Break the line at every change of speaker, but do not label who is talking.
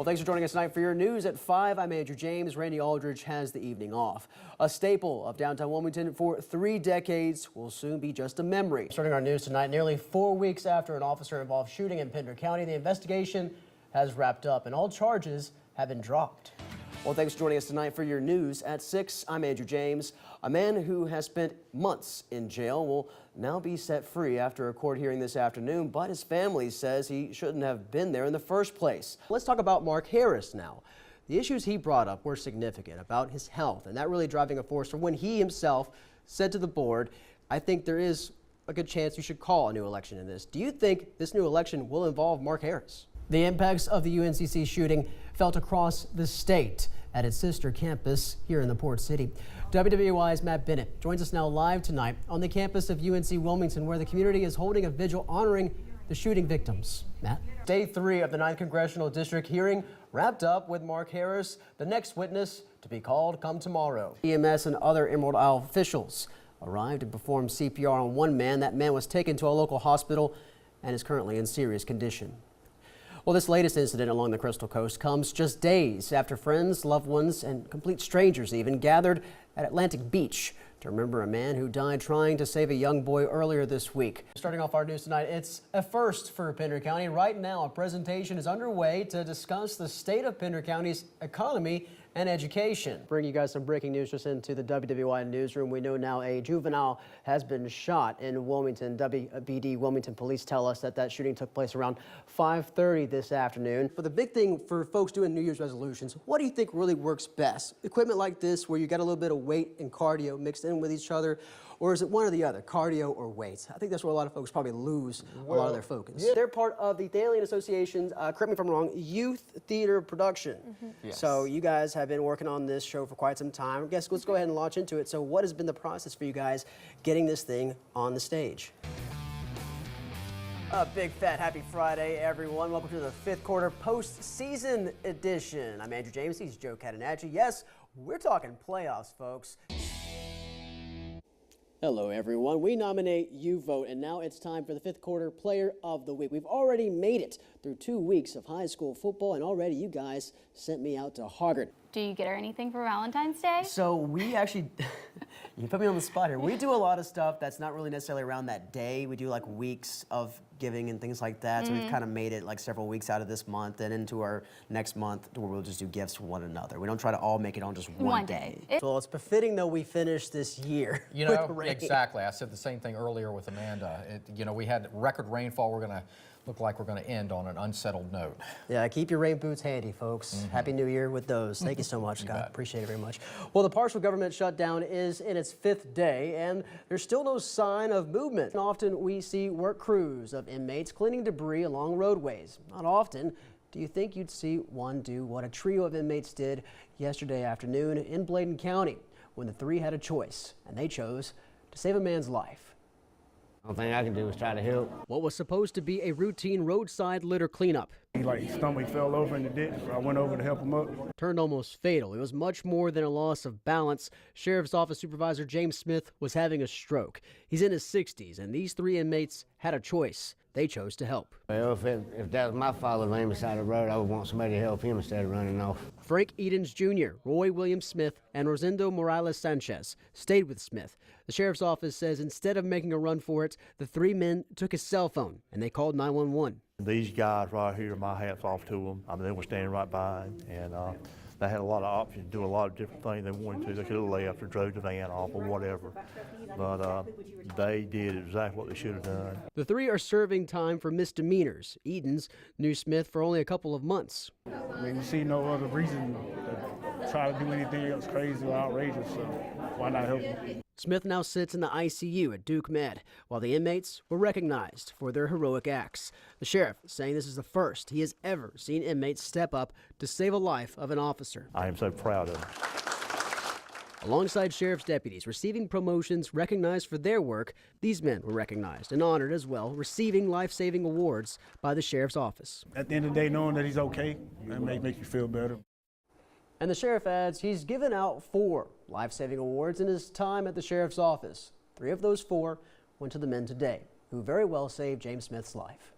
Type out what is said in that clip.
Well, thanks for joining us tonight for your news at 5. I'm Andrew James. Randy Aldridge has the evening off. A staple of downtown Wilmington for 3 decades will soon be just a memory. Starting our news tonight, nearly 4 weeks after an officer-involved shooting in Pender County, the investigation has wrapped up and all charges have been dropped. Well, thanks for joining us tonight for your news at 6. I'm Andrew James. A man who has spent months in jail will now be set free after a court hearing this afternoon, but his family says he shouldn't have been there in the first place. Let's talk about Mark Harris now. The issues he brought up were significant about his health, and that really driving a force from when he himself said to the board, I think there is a good chance you should call a new election in this. Do you think this new election will involve Mark Harris? The impacts of the UNCC shooting felt across the state at its sister campus here in the Port City. WWY's Matt Bennett joins us now live tonight on the campus of UNC Wilmington, where the community is holding a vigil honoring the shooting victims. Matt? Day 3 of the 9th Congressional District hearing wrapped up with Mark Harris, the next witness to be called come tomorrow. EMS and other Emerald Isle officials arrived and performed CPR on one man. That man was taken to a local hospital and is currently in serious condition. Well, this latest incident along the Crystal Coast comes just days after friends, loved ones, and complete strangers even gathered at Atlantic Beach to remember a man who died trying to save a young boy earlier this week. Starting off our news tonight, it's a first for Pender County. Right now, a presentation is underway to discuss the state of Pender County's economy and education. Bring you guys some breaking news just into the WWI newsroom. We know now a juvenile has been shot in Wilmington. WBD Wilmington police tell us that shooting took place around 5:30 this afternoon. But the big thing for folks doing New Year's resolutions, what do you think really works best? Equipment like this where you got a little bit of weight and cardio mixed in with each other, or is it one or the other, cardio or weights? I think that's where a lot of folks probably lose a lot of their focus. Yeah. They're part of the Thalian Association's, correct me if I'm wrong, youth theater production. Yes. So you guys have been working on this show for quite some time. I guess let's go ahead and launch into it. So what has been the process for you guys getting this thing on the stage? A big fat happy Friday, everyone. Welcome to the 5th quarter postseason edition. I'm Andrew James. He's Joe Catanacci. Yes, we're talking playoffs, folks. Hello, everyone. We nominate, you vote, and now it's time for the 5th quarter player of the week. We've already made it through 2 weeks of high school football, and already you guys sent me out to Hoggard.
Do you get her anything for Valentine's Day?
So we actually, you put me on the spot here. We do a lot of stuff that's not really necessarily around that day. We do like weeks of giving and things like that. So we've kind of made it like several weeks out of this month and into our next month where we'll just do gifts for one another. We don't try to all make it on just one day. So it's befitting though we finished this year.
You know, exactly. I said the same thing earlier with Amanda. You know, we had record rainfall. We're going to look like we're going to end on an unsettled note.
Yeah, keep your rain boots handy, folks. Happy New Year with those. Thank you so much, Scott. Appreciate it very much. Well, the partial government shutdown is in its 5th day, and there's still no sign of movement. Often we see work crews of inmates cleaning debris along roadways. Not often do you think you'd see one do what a trio of inmates did yesterday afternoon in Bladen County when the 3 had a choice, and they chose to save a man's life.
The only thing I can do is try to help.
What was supposed to be a routine roadside litter cleanup.
His stomach fell over in the ditch, so I went over to help him up.
Turned almost fatal. It was much more than a loss of balance. Sheriff's Office Supervisor James Smith was having a stroke. He's in his 60s, and these 3 inmates had a choice. They chose to help.
Well, if that was my father laying beside the road, I would want somebody to help him instead of running off.
Frank Edens Jr., Roy Williams Smith, and Rosendo Morales Sanchez stayed with Smith. The sheriff's office says instead of making a run for it, the 3 men took his cell phone and they called 911.
These guys right here, my hat's off to them. I mean, they were standing right by him, and they had a lot of options to do a lot of different things they wanted to. They could have left or drove the van off or whatever, but they did exactly what they should have done.
The 3 are serving time for misdemeanors. Edens knew Smith for only a couple of months.
I mean, we see no other reason to try to do anything else crazy or outrageous, so why not help him?
Smith now sits in the ICU at Duke Med, while the inmates were recognized for their heroic acts. The sheriff saying this is the first he has ever seen inmates step up to save a life of an officer.
I am so proud of them.
Alongside sheriff's deputies receiving promotions recognized for their work, these men were recognized and honored as well, receiving life-saving awards by the sheriff's office.
At the end of the day, knowing that he's okay, it makes you feel better.
And the sheriff adds he's given out 4 life-saving awards in his time at the sheriff's office. 3 of those 4 went to the men today, who very well saved James Smith's life.